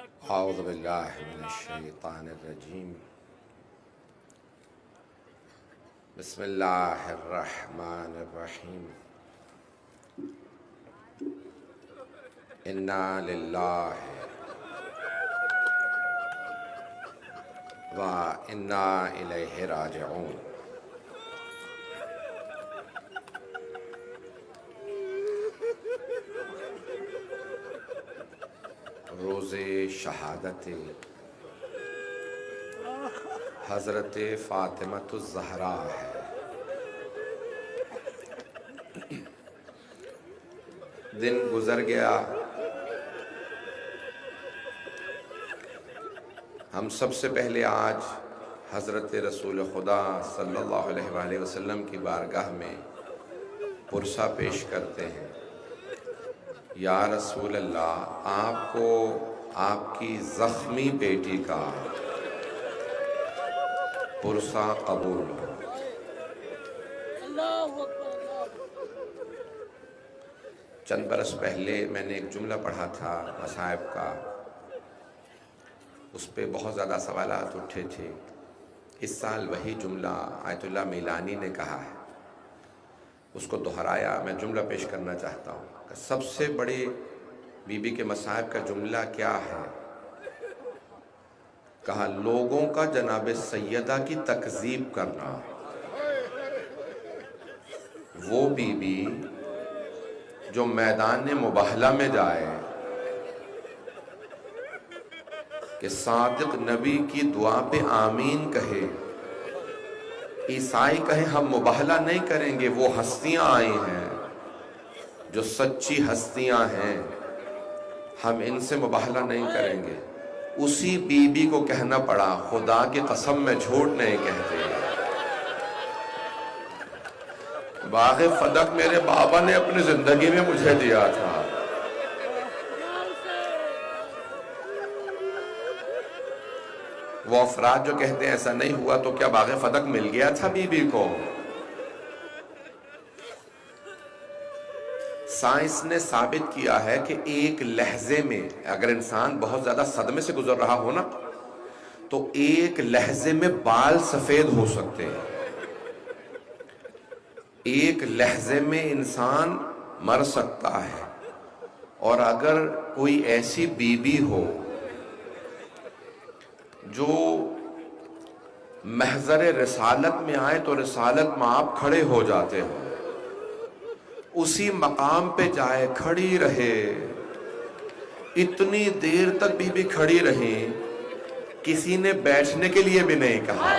اعوذ باللہ من الشیطان الرجیم بسم اللہ الرحمن الرحیم انا للہ و انا الیہ راجعون۔ روز شہادت حضرت فاطمۃ الزہراء ہے۔ دن گزر گیا، ہم سب سے پہلے آج حضرت رسول خدا صلی اللہ علیہ وآلہ وسلم کی بارگاہ میں پرسہ پیش کرتے ہیں۔ یا رسول اللہ، آپ کو آپ کی زخمی بیٹی کا پرسہ قبول ہو۔ چند برس پہلے میں نے ایک جملہ پڑھا تھا مصائب کا، اس پہ بہت زیادہ سوالات اٹھے تھے۔ اس سال وہی جملہ آیت اللہ میلانی نے کہا ہے، اس کو دہرایا۔ میں جملہ پیش کرنا چاہتا ہوں کہ سب سے بڑے بی بی کے مصائب کا جملہ کیا ہے؟ کہا لوگوں کا جناب سیدہ کی تکذیب کرنا۔ وہ بی بی جو میدان مباہلہ میں جائے کہ صادق نبی کی دعا پہ آمین کہے، عیسائی کہیں ہم مباہلہ نہیں کریں گے، وہ ہستیاں آئی ہیں جو سچی ہستیاں ہیں، ہم ان سے مباہلہ نہیں کریں گے، اسی بی بی کو کہنا پڑا خدا کی قسم میں جھوٹ نہیں کہتے۔ باغ فدق میرے بابا نے اپنی زندگی میں مجھے دیا تھا۔ وہ افراد جو کہتے ہیں ایسا نہیں ہوا تو کیا باغ فدق مل گیا تھا بی بی کو؟ سائنس نے ثابت کیا ہے کہ ایک لحظے میں اگر انسان بہت زیادہ صدمے سے گزر رہا ہو نا تو ایک لحظے میں بال سفید ہو سکتے ہیں۔ ایک لحظے میں انسان مر سکتا ہے، اور اگر کوئی ایسی بی بی ہو جو محضر رسالت میں آئے تو رسالت میں آپ کھڑے ہو جاتے ہو، اسی مقام پہ جائے کھڑی رہے، اتنی دیر تک بی بی کھڑی رہی، کسی نے بیٹھنے کے لیے بھی نہیں کہا۔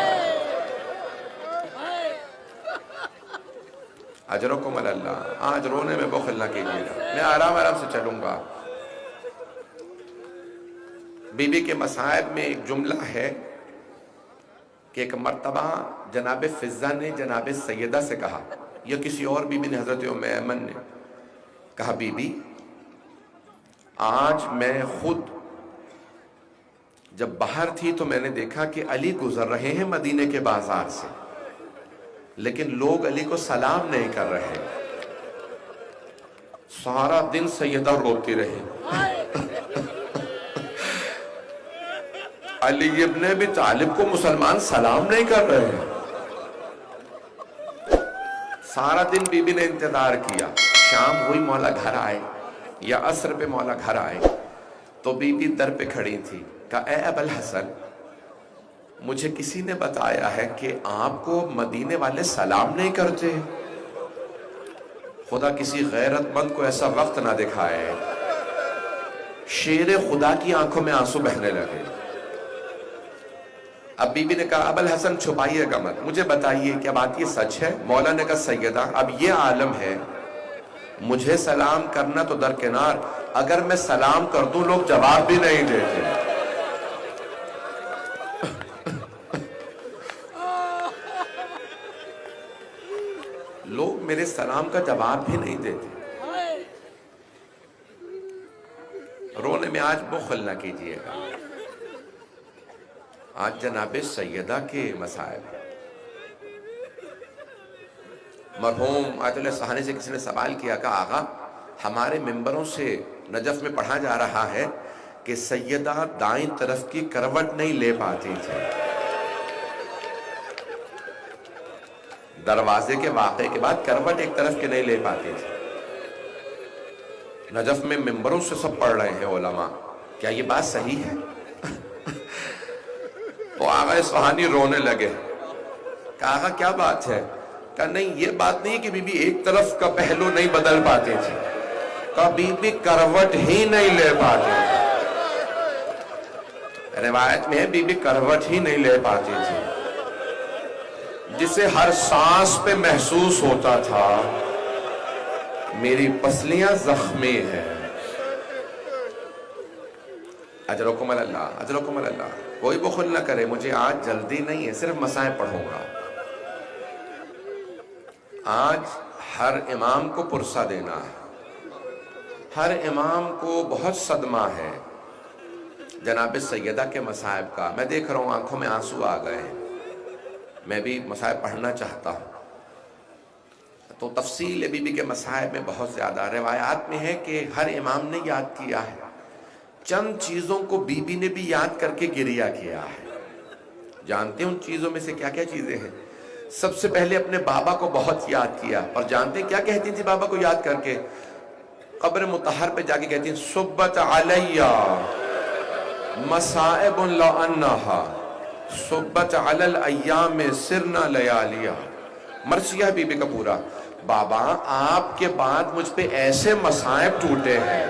اجرکم اللہ۔ آج رونے میں بخل نہ کیجیے گا، میں آرام سے چلوں گا۔ بی بی کے مصائب میں ایک جملہ ہے کہ ایک مرتبہ جناب فضہ نے جناب سیدہ سے کہا، یا کسی اور بی بی نے، حضرت ام ایمن نے کہا، بی بی آج میں خود جب باہر تھی تو میں نے دیکھا کہ علی گزر رہے ہیں مدینے کے بازار سے، لیکن لوگ علی کو سلام نہیں کر رہے۔ سارا دن سیدہ روتی رہی، علی ابن ابی طالب کو مسلمان سلام نہیں کر رہے ہیں۔ سارا دن بی بی نے انتظار کیا، شام ہوئی مولا گھر آئے یا عصر پہ مولا گھر آئے تو بی بی در پہ کھڑی تھی۔ کہا اے ابو الحسن، مجھے کسی نے بتایا ہے کہ آپ کو مدینے والے سلام نہیں کرتے، خدا کسی غیرت مند کو ایسا وقت نہ دکھائے۔ شیر خدا کی آنکھوں میں آنسو بہنے لگے۔ اب بی بی نے کہا ابو الحسن چھپائیے گا مت، مجھے بتائیے کیا بات یہ سچ ہے؟ مولا نے کہا سیدہ اب یہ عالم ہے، مجھے سلام کرنا تو درکنار، اگر میں سلام کر دوں لوگ جواب بھی نہیں دیتے۔ لوگ میرے سلام کا جواب بھی نہیں دیتے۔ رونے میں آج بخل نہ کیجیے گا، آج جناب سیدہ کے مصائب ہیں۔ مرحوم آیت اللہ سہانی سے کسی نے سوال کیا کہ آقا ہمارے ممبروں سے نجف میں پڑھا جا رہا ہے کہ سیدہ دائیں طرف کی کروٹ نہیں لے پاتی تھی. دروازے کے واقعے کے بعد کروٹ ایک طرف کے نہیں لے پاتی تھی. نجف میں ممبروں سے سب پڑھ رہے ہیں علماء, کیا یہ بات صحیح ہے؟ تو آغا اصفہانی رونے لگے. کہا آغا کیا بات ہے؟ کہا نہیں یہ بات نہیں کہ بی بی ایک طرف کا پہلو نہیں بدل پاتی تھی, کہا بی بی کروٹ ہی نہیں لے پاتی تھی. روایت میں ہے بی بی کروٹ ہی نہیں لے پاتی تھی, جسے ہر سانس پہ محسوس ہوتا تھا میری پسلیاں زخمی ہیں. اجرکم اللہ, اجرکم اللہ. کوئی بخل نہ کرے, مجھے آج جلدی نہیں ہے, صرف مسائل پڑھوں گا. آج ہر امام کو پرسہ دینا ہے, ہر امام کو بہت صدمہ ہے جناب سیدہ کے مصائب کا. میں دیکھ رہا ہوں آنکھوں میں آنسو آ گئے ہیں, میں بھی مصائب پڑھنا چاہتا ہوں. تو تفصیل بی بی کے مصائب میں بہت زیادہ. روایات میں ہے کہ ہر امام نے یاد کیا ہے, چند چیزوں کو بی بی نے بھی یاد کر کے گریہ کیا ہے. جانتے ہیں ان چیزوں میں سے کیا کیا چیزیں ہیں؟ سب سے پہلے اپنے بابا کو بہت یاد کیا. اور جانتے ہیں کیا کہتی تھی بابا کو یاد کر کے؟ قبر مطہر پہ جا کے کہتی ہیں صبت علیہ مصائب لعنہا صبت علی الایام سرنا لیالیا. مرثیہ بی بی کا پورا, بابا آپ کے بعد مجھ پہ ایسے مصائب ٹوٹے ہیں.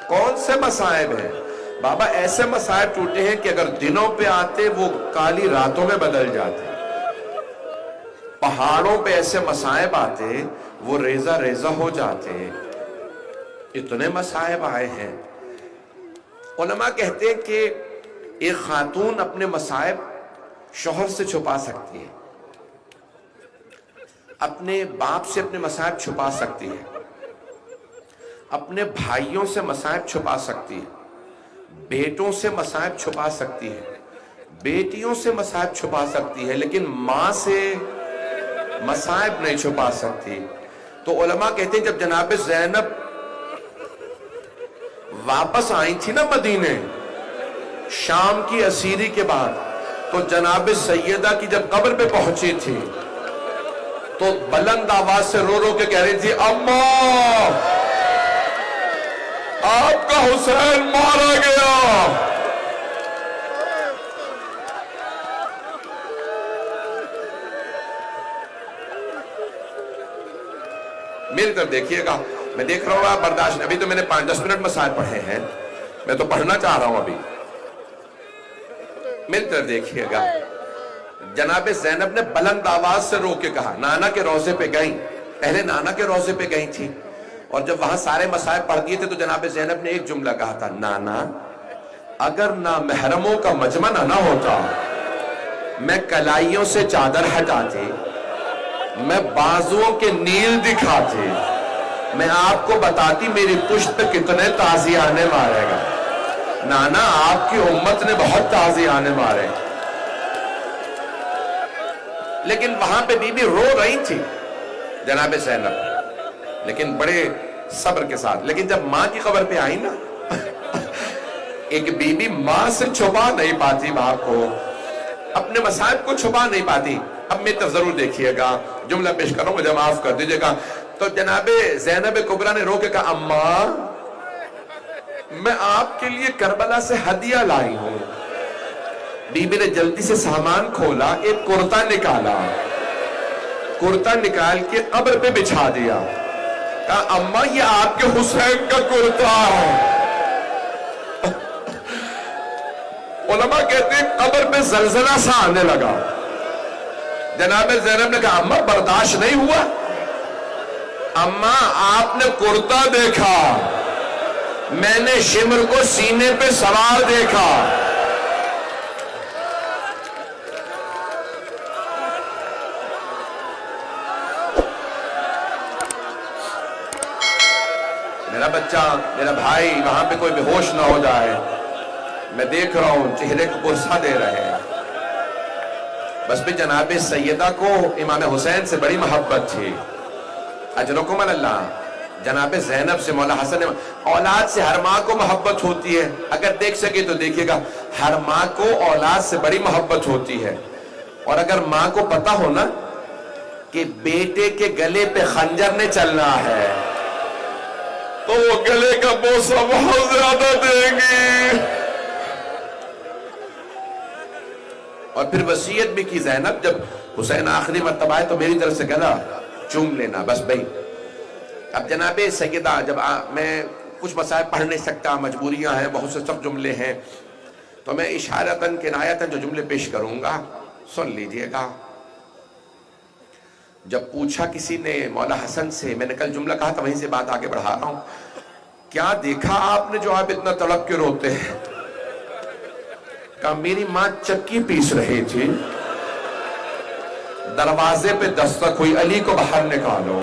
کون سے مصائب ہیں بابا؟ ایسے مصائب ٹوٹے ہیں کہ اگر دنوں پہ آتے وہ کالی راتوں میں بدل جاتے. پہاڑوں پہ ایسے مصائب آتے وہ ریزہ ریزہ ہو جاتے. اتنے مصائب آئے ہیں. علماء کہتے ہیں کہ ایک خاتون اپنے مصائب شوہر سے چھپا سکتی ہے, اپنے باپ سے اپنے مصائب چھپا سکتی ہے, اپنے بھائیوں سے مصائب چھپا سکتی ہے, بیٹوں سے مصائب چھپا سکتی ہے, بیٹیوں سے مصائب چھپا سکتی ہے, لیکن ماں سے مصائب نہیں چھپا سکتی. تو علماء کہتے ہیں جب جناب زینب واپس آئی تھی نا مدینے شام کی اسیری کے بعد, تو جناب سیدہ کی جب قبر پہ پہنچی تھی تو بلند آواز سے رو رو کے کہہ رہی تھی اماں آپ کا حسین مارا گیا. مل کر دیکھیے گا, میں دیکھ رہا ہوں آپ برداشت. ابھی تو میں نے 5-10 منٹ مسائل پڑھے ہیں, میں تو پڑھنا چاہ رہا ہوں ابھی. مل کر دیکھیے گا, جناب زینب نے بلند آواز سے رو کے کہا, نانا کے روضے پہ گئیں, پہلے نانا کے روضے پہ گئی تھی, اور جب وہاں سارے مصائب پڑھ دیے تھے تو جناب زینب نے ایک جملہ کہا تھا, نانا اگر نامحرموں کا مجمع نہ ہوتا میں کلائیوں سے چادر ہٹاتی, میں بازوؤں کے نیل دکھاتی, میں آپ کو بتاتی میری پشت پہ کتنے تازیانے مارے گا. نانا آپ کی امت نے بہت تازیانے مارے. لیکن وہاں پہ بی بی رو رہی تھی جناب زینب, لیکن بڑے صبر کے ساتھ. لیکن جب ماں کی قبر پہ آئی نا, ایک بی بی ماں سے چھپا نہیں پاتی باپ کو, اپنے مصائب کو چھپا نہیں پاتی. اب میری طرف ضرور دیکھیے گا, جملہ پیش کروں, مجھے معاف کر دیجئے گا. تو جناب زینب کبریٰ نے رو کے کہا اماں میں آپ کے لیے کربلا سے ہدیہ لائی ہوں. بی بی نے جلدی سے سامان کھولا, ایک کرتا نکالا, کرتا نکال کے قبر پہ بچھا دیا. کہا اماں یہ آپ کے حسین کا کرتا ہے. علماء کہتے ہیں قبر پہ زلزلہ سا آنے لگا. جناب زینب نے کہا اماں برداشت نہیں ہوا, اماں آپ نے کرتا دیکھا, میں نے شمر کو سینے پہ سوار دیکھا. میرا بچہ, میرا بھائی وہاں پہ کوئی بے ہوش نہ ہو جائے. میں دیکھ رہا ہوں چہرے کو پرسہ دے رہے ہیں. بس بھی جناب سیدہ کو امام حسین سے بڑی محبت تھی. اجرکم اللہ. جناب زینب سے مولا حسن نے، اولاد سے ہر ماں کو محبت ہوتی ہے، اگر دیکھ سکے تو دیکھیے گا، ہر ماں کو اولاد سے بڑی محبت ہوتی ہے، اور اگر ماں کو پتا ہو نا کہ بیٹے کے گلے پہ خنجر نے چلنا ہے تو وہ گلے کا بوسہ بہت زیادہ دیں گی۔ اور پھر وصیت بھی کی زینب، جب حسین آخری مرتبہ آئے تو میری طرف سے گلا چوم لینا بس بھائی۔ اب جناب سیدہ، جب میں کچھ مسائل پڑھ نہیں سکتا، مجبوریاں ہیں، بہت سے سب جملے ہیں، تو میں اشارتاً کنایتاً جو جملے پیش کروں گا سن لیجئے گا۔ جب پوچھا کسی نے مولا حسن سے، میں نے کل جملہ کہا تھا، وہیں سے بات آگے بڑھا رہا ہوں، کیا دیکھا آپ نے جو آپ اتنا تڑپ کے روتے ہیں؟ کہا میری ماں چکی پیس رہی تھی، دروازے پہ دستک ہوئی، علی کو باہر نکالو۔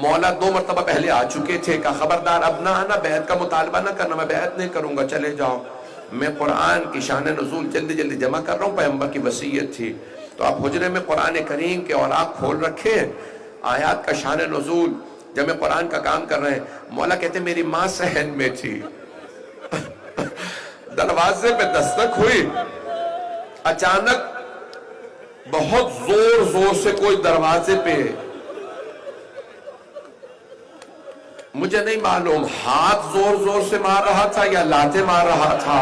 مولا 2 مرتبہ پہلے آ چکے تھے، کہا خبردار اب نہ آنا، بیعت کا مطالبہ نہ کرنا، میں بیعت نہیں کروں گا، چلے جاؤ۔ میں قرآن کی شان نزول جلدی جلدی جمع کر رہا ہوں، پیغمبر کی وصیت تھی، تو آپ حجرے میں قرآن کریم کے اوراق کھول رکھے، آیات کا شان نزول جمع قرآن کا کام کر رہے ہیں۔ مولا کہتے میری ماں صحن میں تھی، دروازے پہ دستک ہوئی، اچانک بہت زور زور سے کوئی دروازے پہ، مجھے نہیں معلوم ہاتھ زور زور سے مار رہا تھا یا لاتیں مار رہا تھا،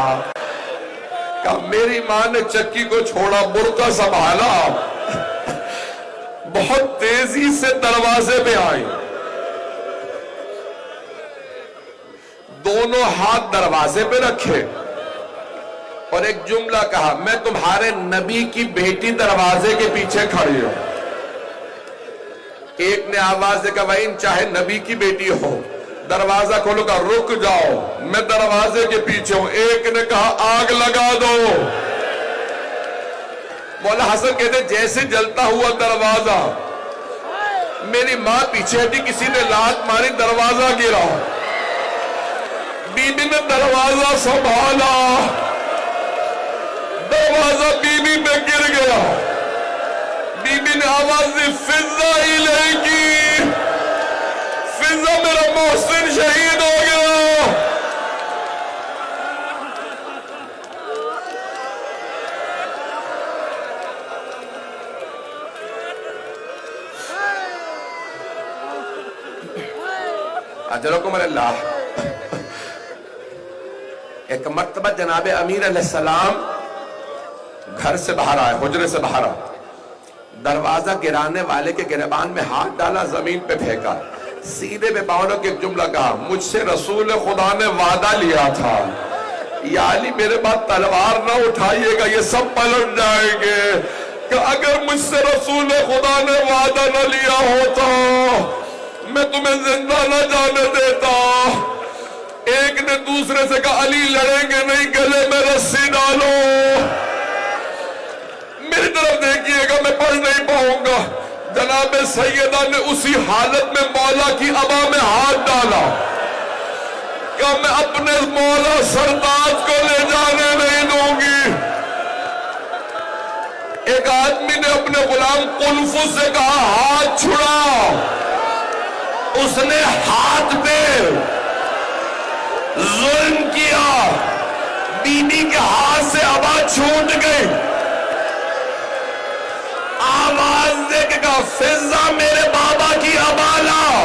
کہ میری ماں نے چکی کو چھوڑا، برقع سنبھالا، بہت تیزی سے دروازے پہ آئی، دونوں ہاتھ دروازے پہ رکھے اور ایک جملہ کہا، میں تمہارے نبی کی بیٹی دروازے کے پیچھے کھڑی ہوں۔ ایک نے آواز دے کہا وَإِن چاہے نبی کی بیٹی ہو، دروازہ کھولو، کہا رک جاؤ میں دروازے کے پیچھے ہوں۔ ایک نے کہا آگ لگا دو۔ مولا حسن کہتے جیسے جلتا ہوا دروازہ، میری ماں پیچھے ہٹی، کسی نے لات ماری، دروازہ گرا، بی بی نے دروازہ سنبھالا، دروازہ بی بی پہ گر گیا، بی بی نے آواز دی فضہ الیکی، فضہ میرا محسن شہید ہو گیا۔ اجرکم اللہ۔ ایک مرتبہ جناب امیر علیہ السلام گھر سے باہر آئے، حجرے سے باہر آئے، دروازہ گرانے والے کے گریبان میں ہاتھ ڈالا، زمین پہ پھینکا، سیدھے پہ پاؤں کے ایک جملہ کہا، مجھ سے رسول خدا نے وعدہ لیا تھا، یا علی میرے بعد تلوار نہ اٹھائیے گا، یہ سب پلٹ جائیں گے، کہ اگر مجھ سے رسول خدا نے وعدہ نہ لیا ہوتا میں تمہیں زندہ نہ جانے دیتا۔ ایک نے دوسرے سے کہا علی لڑیں گے نہیں، گلے میں رسی ڈالو۔ میری طرف دیکھیے گا، میں پڑھ نہیں پاؤں گا۔ جناب سیدہ نے اسی حالت میں مولا کی عبا میں ہاتھ ڈالا کہ میں اپنے مولا سرتاج کو لے جانے نہیں دوں گی۔ ایک آدمی نے اپنے غلام قنفذ سے کہا ہاتھ چھڑا، اس نے ہاتھ پہ ظلم کیا، بی بی کے ہاتھ سے عبا چھوٹ گئی، آواز دے کے کہا فضہ میرے بابا کی عبا لاؤ۔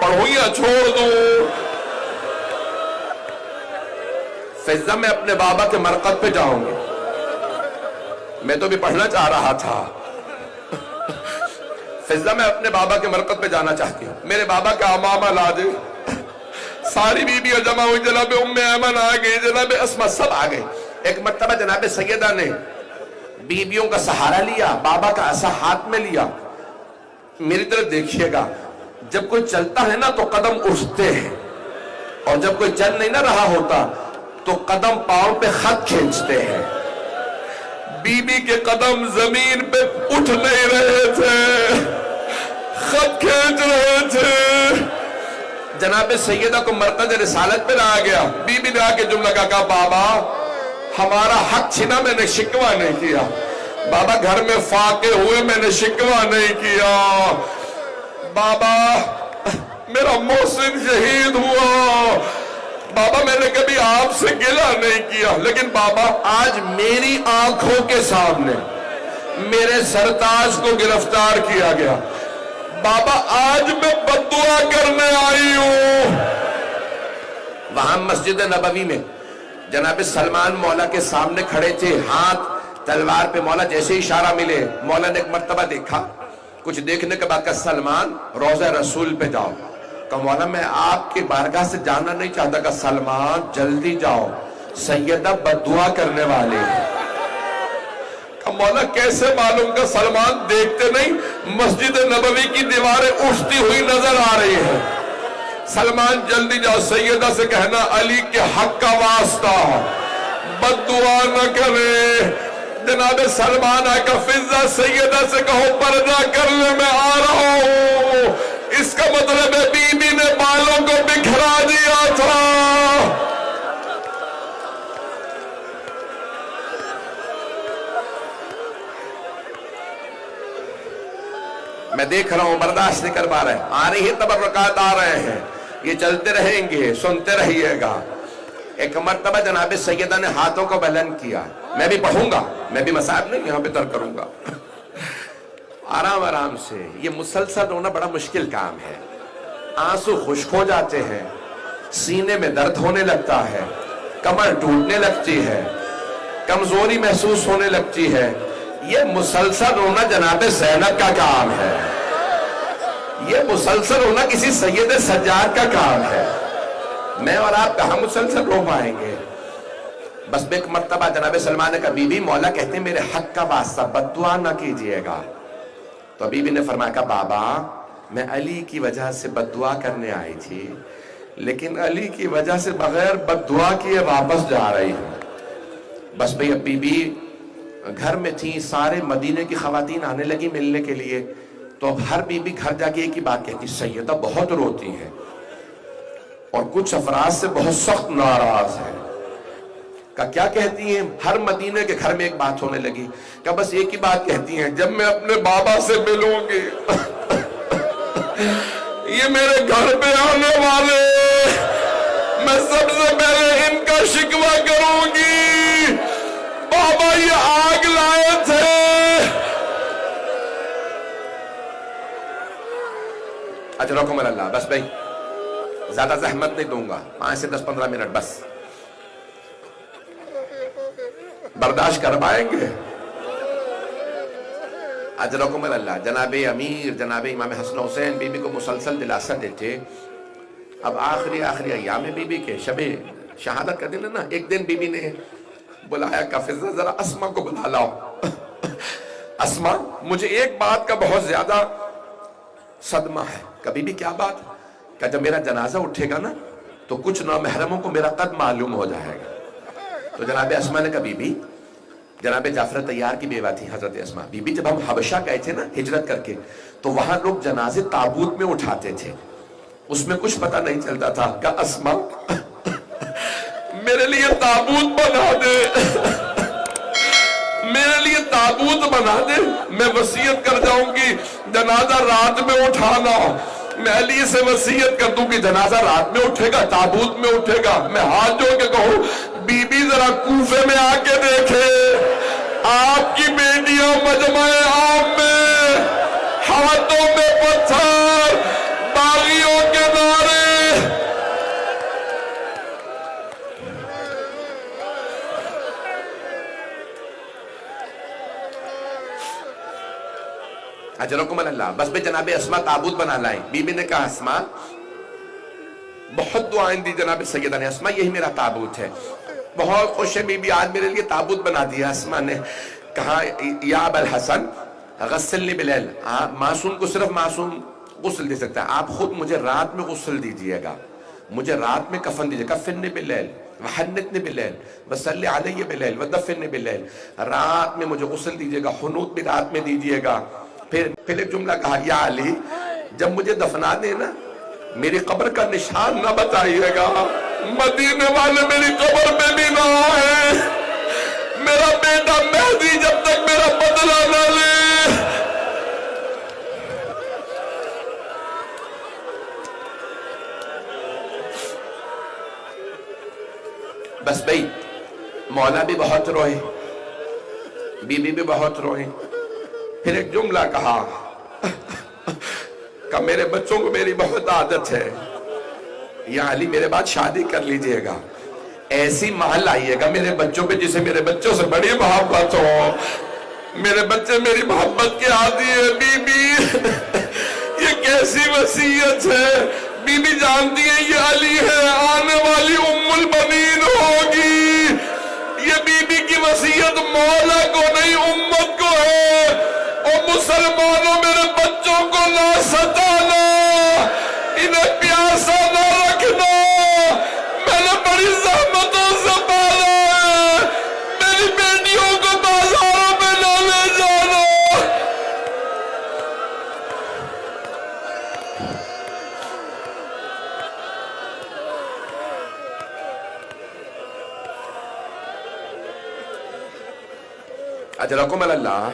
پڑھو یا چھوڑ دوں؟ فضہ میں اپنے بابا کے مرقد پہ جاؤں گی، میں تو بھی پڑھنا چاہ رہا تھا۔ فضہ میں اپنے بابا کے مرقد پہ جانا چاہتی ہوں، میرے بابا کا امامہ لا دے۔ ساری بیویاں جمع ہوئی، جناب ام ایمن آ گئی، جناب اسما، سب آ گئے۔ ایک مرتبہ جناب سیدہ نے بیویوں کا سہارا لیا، بابا کا عصا ہاتھ میں لیا۔ میری طرف دیکھیے گا، جب کوئی چلتا ہے نا تو قدم اٹھتے ہیں، اور جب کوئی چل نہیں نہ رہا ہوتا تو قدم پاؤں پہ خط کھینچتے ہیں۔ بی بی کے قدم زمین پہ اٹھ نہیں رہے تھے، خط کھینچ رہے تھے۔ جناب سیدہ کو مرکز رسالت پہ لایا گیا، بی بی نے آ کے جملہ کہا بابا ہمارا حق چھنا میں نے شکوہ نہیں کیا بابا، گھر میں فاقے ہوئے میں نے شکوہ نہیں کیا بابا، میرا محسن شہید ہوا بابا، میں نے کبھی آپ سے گلہ نہیں کیا، لیکن بابا آج میری آنکھوں کے سامنے میرے سرتاج کو گرفتار کیا گیا بابا، آج میں بددعا کرنے آئی ہوں۔ وہاں مسجد نبوی میں جناب سلمان مولا کے سامنے کھڑے تھے، ہاتھ تلوار پہ، مولا جیسے اشارہ ملے، مولا نے ایک مرتبہ دیکھا، کچھ دیکھنے کے بعد کہا سلمان روضہ رسول پہ جاؤ، کہا مولا میں آپ کی بارگاہ سے جانا نہیں چاہتا، کہا سلمان جلدی جاؤ سیدہ بددعا کرنے والے، کہا مولا کیسے معلوم، کہ سلمان دیکھتے نہیں مسجد نبوی کی دیواریں اٹھتی ہوئی نظر آ رہی ہیں، سلمان جلدی جاؤ، سیدہ سے کہنا علی کے حق کا واسطہ بددعا نہ کرے، جناب سلمان آئے کہ فضہ سیدہ سے کہو پردہ کر لے میں آ رہا ہوں، اس کا مطلب ہے بی بی نے بالوں کو بکھرا دیا تھا۔ میں دیکھ رہا ہوں برداشت نہیں کر پا رہے، آ رہی ہے تبرکات آ رہے ہیں، یہ چلتے رہیں گے، سنتے رہیے گا۔ ایک مرتبہ جناب سیدہ نے ہاتھوں کو بلند کیا، میں بھی پڑھوں گا، میں بھی مصاحب نہیں یہاں پہ ترک کروں گا، آرام آرام سے، یہ مسلسل رونا بڑا مشکل کام ہے، آنسو خشک ہو جاتے ہیں، سینے میں درد ہونے لگتا ہے، کمر ٹوٹنے لگتی ہے، کمزوری محسوس ہونے لگتی ہے، یہ مسلسل رونا جناب زینب کا کام ہے، یہ مسلسل رونا کسی سید سجاد کا کام ہے، میں اور آپ کہاں مسلسل رو پائیں گے۔ بس ایک مرتبہ جناب سلمان نے کہا بی بی مولا کہتے ہیں میرے حق کا واسطہ بددعا نہ کیجئے گا، تو بی بی نے فرمایا کہ بابا میں علی کی وجہ سے بددعا کرنے آئی تھی، لیکن علی کی وجہ سے بغیر بددعا کیے واپس جا رہی ہوں۔ بس بھئی اب بی بی گھر میں تھی، سارے مدینے کی خواتین آنے لگی ملنے کے لیے، تو اب ہر بی بی گھر جا کے ایک ہی بات کہتی سیدہ بہت روتی ہیں اور کچھ افراد سے بہت سخت ناراض ہے، کہ کیا کہتی ہیں؟ ہر مدینے کے گھر میں ایک بات ہونے لگی کہ بس ایک ہی بات کہتی ہیں، جب میں اپنے بابا سے ملوں گی یہ میرے گھر پہ آنے والے، میں سب سے پہلے ان کا شکوہ کروں گی، بابا یہ آگ لائے تھے۔ اجرکم اللہ، بس بھائی زیادہ زحمت نہیں دوں گا، 5 سے 10-15 منٹ بس، برداشت کر پائیں گے؟ اجرکم اللہ۔ جناب امیر جناب امام حسن حسین بی بی کو مسلسل دلاسا دیتے، اب آخری ایام بی بی کے شب شہادت کا دن ہے نا، ایک دن بی بی نے بلایا کہ فضہ ذرا اسما کو بلا لاؤ، اسما مجھے ایک بات کا بہت زیادہ صدمہ ہے، کبھی بھی کیا بات، کہ جب میرا جنازہ اٹھے گا نا تو کچھ نامحرموں کو میرا قد معلوم ہو جائے گا۔ تو جناب اسما نے کہا بی بی، جناب جعفر طیار کی بیوہ تھی حضرت اسما، بی بی جب ہم حبشہ گئے تھے نا ہجرت کر کے، تو وہاں لوگ جنازے تابوت میں اٹھاتے تھے، اس میں کچھ پتہ نہیں چلتا تھا، کہ اسما میرے لیے تابوت بنا دے، میرے لیے تابوت بنا دے، میں وصیت کر جاؤں گی جنازہ رات میں اٹھانا، میں علی سے وصیت کر دوں کہ جنازہ رات میں اٹھے گا، تابوت میں اٹھے گا، میں ہاتھ جوڑ کے کہوں بی بی ذرا کوفے میں آ کے دیکھے آپ کی بیٹیاں مجمع عام میں، ہاتھوں میں پتھر، باغیوں کے نعرے۔ اجرکم اللہ۔ بس بے جناب اسما تابوت بنا لائیں، بی بی نے کہا اسما، بہت دعائیں دی جناب سیدہ نے، اسما یہی میرا تابوت ہے، بہت خوش ہے بی بی، آج میرے لیے تابوت بنا دیا۔ اسما نے کہا یا ابا الحسن غسلنی بلیل، معصوم کو صرف معصوم غسل دے سکتا ہے، آپ خود مجھے رات میں غسل دیجئے گا، مجھے رات میں کفن دیجئے، کفنی بلیل وحنتنی بلیل وصلی علی بلیل ودفنی بلیل، رات میں مجھے غسل دیجئے گا، حنوط بھی رات میں دیجئے گا۔ پھر ایک جملہ کہا یا علی جب مجھے دفنا دینا میری قبر کا نشان نہ بتائیے گا، مدینے والے میری قبر میں بھی نہ آئے، میرا بیٹا مہدی جب تک میرا بدلہ نہ لے. بس بھئی مولا بھی بہت روئے, بی بی بھی بہت روئے. پھر ایک جملہ کہا کہ میرے بچوں کو میری بہت عادت ہے, یا علی میرے بعد شادی کر لیجئے گا, ایسی محل لائیے گا میرے بچوں پہ جسے میرے بچوں سے بڑی محبت ہو. میرے بچے میری محبت کے عادی ہے. بی بی یہ کیسی وصیت ہے. بی بی جانتی ہے یہ علی ہے, آنے والی ام البنین ہوگی. یہ بی بی کی وصیت مولا کو نہیں امت کو ہے. اور مسلمانوں میرے بچوں کو نہ ستانا, انہیں پیاسا نہ رکھنا. میں نے بڑی زحمتوں سے پالا ہے. میری بیٹیوں کو بازاروں میں نہ لے جانا. اجرکم اللہ.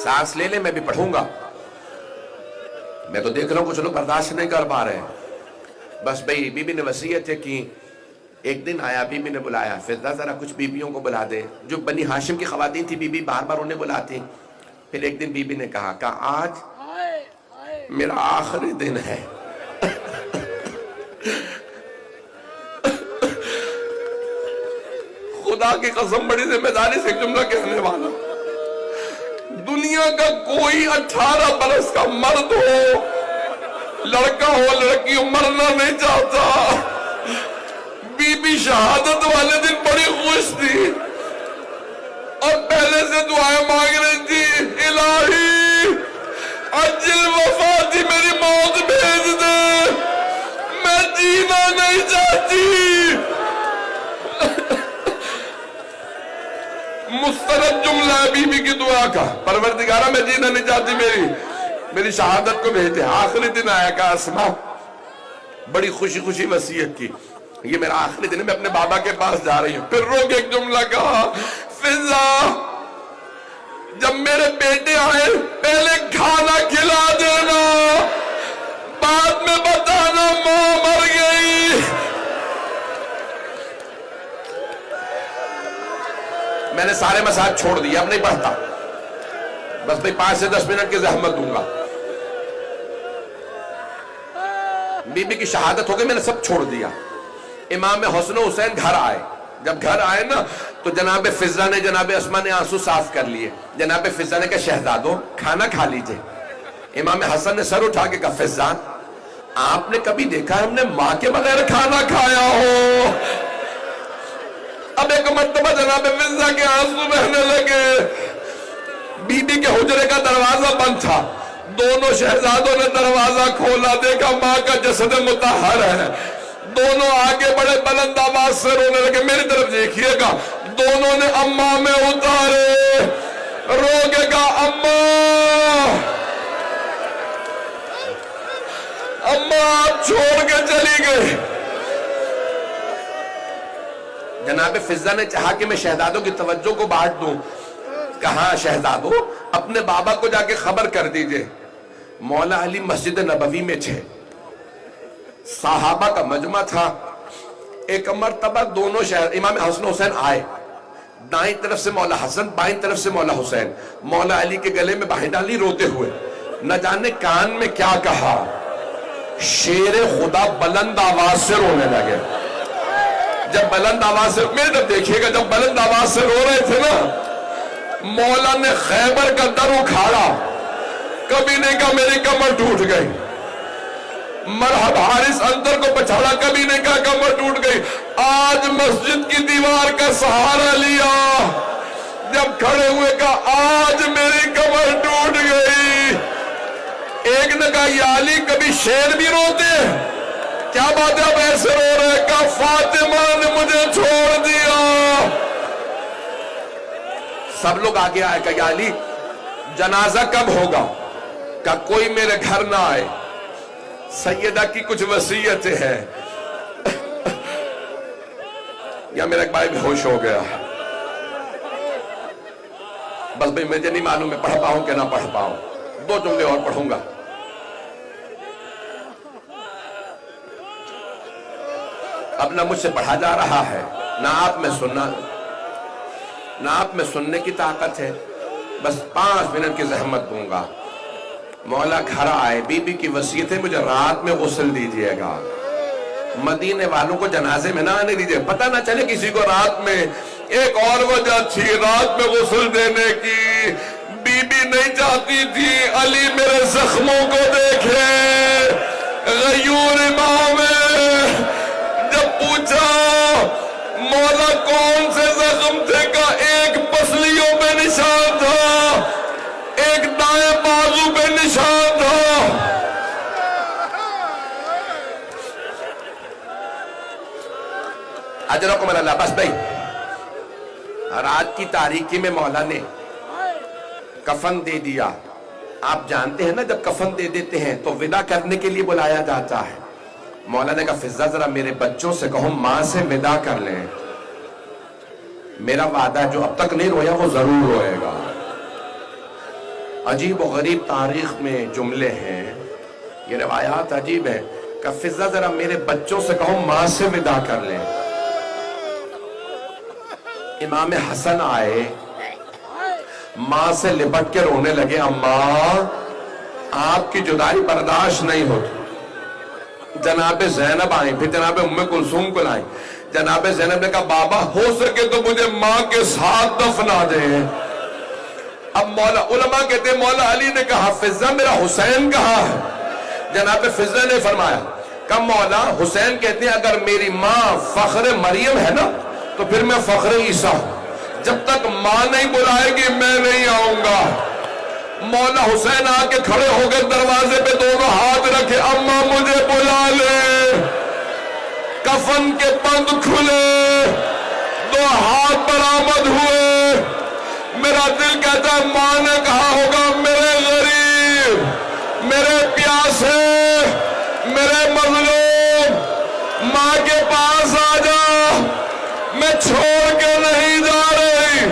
سانس لے لے, میں بھی پڑھوں گا. میں تو دیکھ رہا ہوں کچھ لوگ برداشت نہیں کر پا رہے ہیں. بس بھئی بی بی نے وصیت ہے کی. ایک دن آیا, بی بی نے بلایا, فضہ ذرا کچھ بیویوں کو بلا دے. جو بنی ہاشم کی خواتین تھی, بی بی بار بار انہیں بلاتی. پھر ایک دن بی بی نے کہا کہ آج میرا آخری دن ہے. خدا کی قسم بڑی ذمہ داری سے ایک جملہ کہنے والا, دنیا کا کوئی 18 برس کا مرد ہو, لڑکا ہو لڑکی ہو, مرنا نہیں چاہتا. بی بی شہادت والے دن بڑی خوش تھی اور پہلے سے دعائیں مانگ رہی تھی, الہی عجل وفاتی, میری موت بھیج دے, میں جینا نہیں چاہتی. مسترد جملہ ہے بی بی کی دعا کا, پروردگارہ میں جینا نہیں چاہتی, میری شہادت کو بھیج دے. آخری دن آیا کہ اسما بڑی خوشی خوشی وصیت کی, یہ میرا آخری دن ہے, میں اپنے بابا کے پاس جا رہی ہوں. پھر رو کے ایک جملہ کہا, فضہ جب میرے بیٹے آئے پہلے کھانا کھلا دینا, بعد میں بتانا ماں مر گئی. میں نے سارے مسائل چھوڑ دیا, اب نہیں پڑھتا. بس بھئی 5 سے 10 منٹ کی زحمت دوں گا. بی بی کی شہادت ہو گئی, میں نے سب چھوڑ دیا. امام حسن و حسین گھر آئے. جب گھر آئے نا تو جناب فضہ نے جناب اسما نے آنسو صاف کر لیے. جناب فضہ نے کہا شہزادو کھانا کھا لیجئے. امام حسن نے سر اٹھا کے کہا فضہ آپ نے کبھی دیکھا ہے ہم نے ماں کے بغیر کھانا کھایا ہو؟ اب ایک مرتبہ جناب فضہ کے آنسو بہنے لگے. بی بی کے حجرے کا دروازہ بند تھا. دونوں شہزادوں نے دروازہ کھولا, دیکھا ماں کا جسد مطہر ہے. دونوں آگے بڑے بلند آواز سے رونے لگے. میری طرف دیکھیے گا, دونوں نے اماں میں اتارے, رو کے کہا اماں آپ چھوڑ کے چلی گئی. جناب فضہ نے چاہا کہ میں شہزادوں کی توجہ کو بانٹ دوں. کہا شہزادو اپنے بابا کو جا کے خبر کر دیجئے مولا علی مسجد نبوی میں تھے. صحابہ کا مجمع تھا. ایک مرتبہ دونوں امام حسن حسین آئے. دائیں طرف سے مولا حسن, بائیں طرف سے مولا حسین. مولا علی کے گلے میں باہیں ڈالی روتے ہوئے. نہ جانے کان میں کیا کہا, شیر خدا بلند آواز سے رونے لگے. جب بلند آواز سے, میرے طرف دیکھیے گا, جب بلند آواز سے رو رہے تھے نا, مولا نے خیبر کا در اکھاڑا. کبھی نہیں کہا میری کمر ٹوٹ گئی. مرحب حارث اندر کو پچھاڑا, کبھی نہیں کہا کمر ٹوٹ گئی. آج مسجد کی دیوار کا سہارا لیا, جب کھڑے ہوئے کہا آج میری کمر ٹوٹ گئی. ایک نے کہا یا علی کبھی شیر بھی روتے ہیں, کیا بات ہے آپ ایسے رو رہے؟ کہا فاطمہ نے مجھے چھوڑ دیا. سب لوگ آگے آئے, کہا یا علی جنازہ کب ہوگا؟ کہا کوئی میرے گھر نہ آئے, سیدہ کی کچھ وصیتیں ہیں. یا میرا ایک بھائی بےہوش ہو گیا. بس بھائی مجھے نہیں معلوم میں پڑھ پاؤں کہ نہ پڑھ پاؤں. 2 جملے اور پڑھوں گا. اب نہ مجھ سے پڑھا جا رہا ہے، نہ آپ میں سننے کی طاقت ہے. بس 5 منٹ کی زحمت دوں گا. مولا گھر آئے، بی بی کی وصیت ہے مجھے رات میں غسل دیجئے گا. مدینے والوں کو جنازے میں نہ آنے دیجئے، پتہ نہ چلے کسی کو رات میں. ایک اور وجہ تھی رات میں غسل دینے کی. بی بی نہیں چاہتی تھی علی میرے زخموں کو دیکھے. غیور امام جب پوچھا مولا کون سے زخم تھے، کا ایک پسلیوں پہ نشان تھا، ایک دائیں بازو پہ نشان تھا. اجرکم اللہ. بس بھائی رات کی تاریکی میں مولا نے کفن دے دیا. آپ جانتے ہیں نا جب کفن دے دیتے ہیں تو ودا کرنے کے لیے بلایا جاتا ہے. مولا نے کہا فضہ ذرا میرے بچوں سے کہو ماں سے ودا کر لیں. میرا وعدہ جو اب تک نہیں رویا وہ ضرور روئے گا. عجیب و غریب تاریخ میں جملے ہیں، یہ روایات عجیب ہے. کہ فضہ ذرا میرے بچوں سے کہو ماں سے ودا کر لیں. امام حسن آئے، ماں سے لپٹ کے رونے لگے. اماں آپ کی جدائی برداشت نہیں ہوتی. جناب زینب آئیں، پھر جناب ام کلثوم کو لائیں. جناب زینب نے کہا بابا ہو سکے تو مجھے ماں کے ساتھ دفنا دیں. اب مولا علماء کہتے ہیں مولا علی نے کہا فضہ میرا حسین کہاں ہے؟ جناب فضہ نے فرمایا کہ مولا حسین کہتے ہیں اگر میری ماں فخر مریم ہے نا تو پھر میں فخر عیسیٰ ہوں. جب تک ماں نہیں بلائے گی میں نہیں آؤں گا. مولا حسین آ کے کھڑے ہو گئے دروازے پہ، دونوں ہاتھ رکھے. اماں مجھے بلا لے. کفن کے بند کھلے، 2 ہاتھ برآمد ہوئے. میرا دل کہتا ہے ماں نے کہا ہوگا میرے غریب، میرے پیاسے، میرے مظلوم، ماں کے پاس آ جا. میں چھوڑ کے نہیں جا رہی،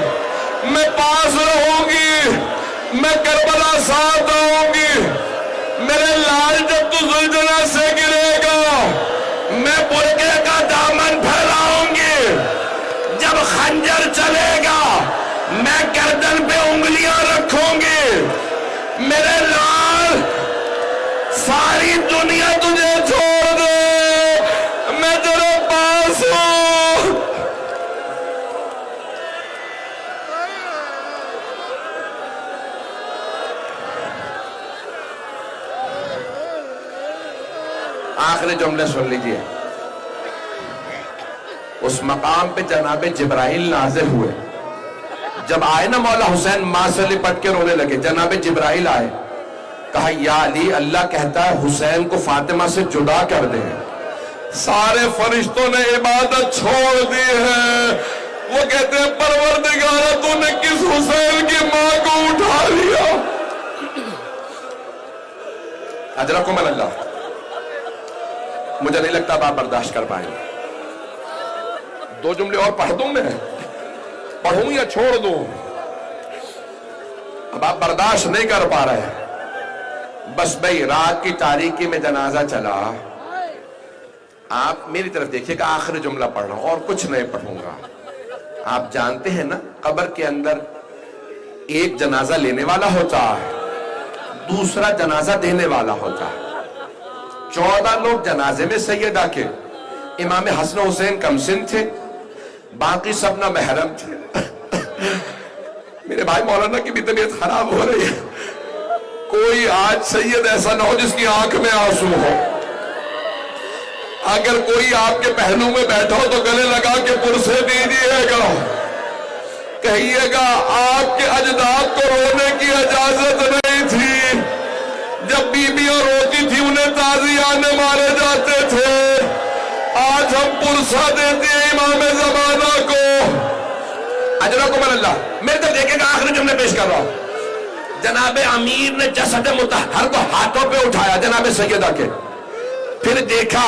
میں پاس رہوں گی، میں کربلا ساتھ آؤں گی. میرے لال جب تو زلزلہ سے گرے گا میں برقعے کا دامن پھیلاؤں گی. جب خنجر چلے گا میں گردن پہ انگلیاں رکھوں گی. میرے لال ساری دنیا تجھے چھوڑ دے میں تیرے پاس ہوں. آخری جملے سن لیجئے. اس مقام پہ جناب جبرائیل نازل ہوئے. جب آئے نا مولا حسین ماں سے لپٹ کے رونے لگے. جناب جبرائیل آئے، کہا یا علی اللہ کہتا ہے حسین کو فاطمہ سے جدا کر دے. سارے فرشتوں نے عبادت چھوڑ دی ہے. وہ کہتے ہیں پروردگارہ تو نے کس حسین کی ماں کو اٹھا لیا. اجرکم اللہ. مجھے نہیں لگتا اب آپ برداشت کر پائیں گے. 2 جملے اور پڑھ دوں میں، پڑھوں یا چھوڑ دوں؟ اب آپ برداشت نہیں کر پا رہے. بس بھئی رات کی تاریکی میں جنازہ چلا. آپ میری طرف دیکھیے کہ آخری جملہ پڑھ رہا ہوں اور کچھ نہیں پڑھوں گا. آپ جانتے ہیں نا قبر کے اندر ایک جنازہ لینے والا ہوتا ہے، دوسرا جنازہ دینے والا ہوتا ہے. 14 لوگ جنازے میں سیدہ کے. امام حسن حسین کم سن تھے، باقی سب نہ محرم تھے. میرے بھائی مولانا کی بھی طبیعت خراب ہو رہی ہے. کوئی آج سید ایسا نہ ہو جس کی آنکھ میں آنسو ہو. اگر کوئی آپ کے پہلو میں بیٹھا ہو تو گلے لگا کے پرسے دیجیے گا، کہیے گا آپ کے اجداد کو رونے کی اجازت نہیں تھی. جب بیویاں روتی تھی انہیں تازیانے مارے جاتے تھے. آج ہم پرسا دیتے ہیں امام زمانہ کو. اجرکم اللہ. میرے تو دیکھے گا آخری جملے پیش کر رہا ہوں. جناب امیر نے جسد مطہر کو ہاتھوں پہ اٹھایا جناب سیدہ کے. پھر دیکھا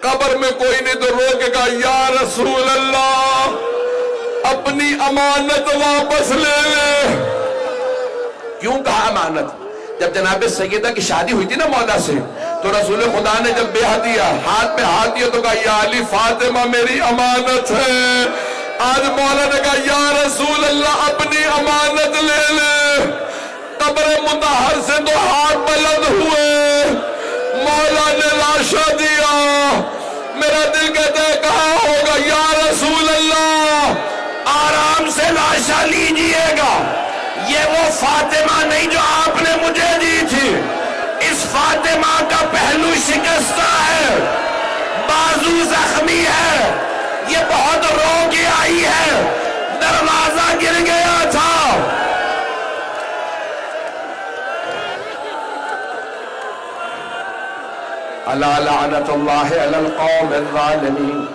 قبر میں کوئی نہیں تو رو کے کہا یا رسول اللہ اپنی امانت واپس لے لے. کیوں کہا امانت؟ جب جناب سیدہ کی شادی ہوئی تھی نا مولا سے تو رسول خدا نے جب بیعت دیا ہاتھ پہ ہاتھ دیا تو کہا یا علی فاطمہ میری امانت ہے. آج مولا نے کہا یا رسول اللہ اپنی امانت لے لے. قبر مطہر سے تو ہاتھ بلند ہوئے, مولا نے لاشا دیا. میرا دل کہتا ہے کہاں ہوگا یا رسول اللہ, آرام سے لاشا لیجئے گا. یہ وہ فاطمہ نہیں جو آپ نے مجھے دی تھی. اس فاطمہ کا پہلو شکستہ ہے, بازو زخمی ہے, یہ بہت رو کے آئی ہے, دروازہ گر گیا تھا. الا لعنت اللہ علی القوم الظالمین.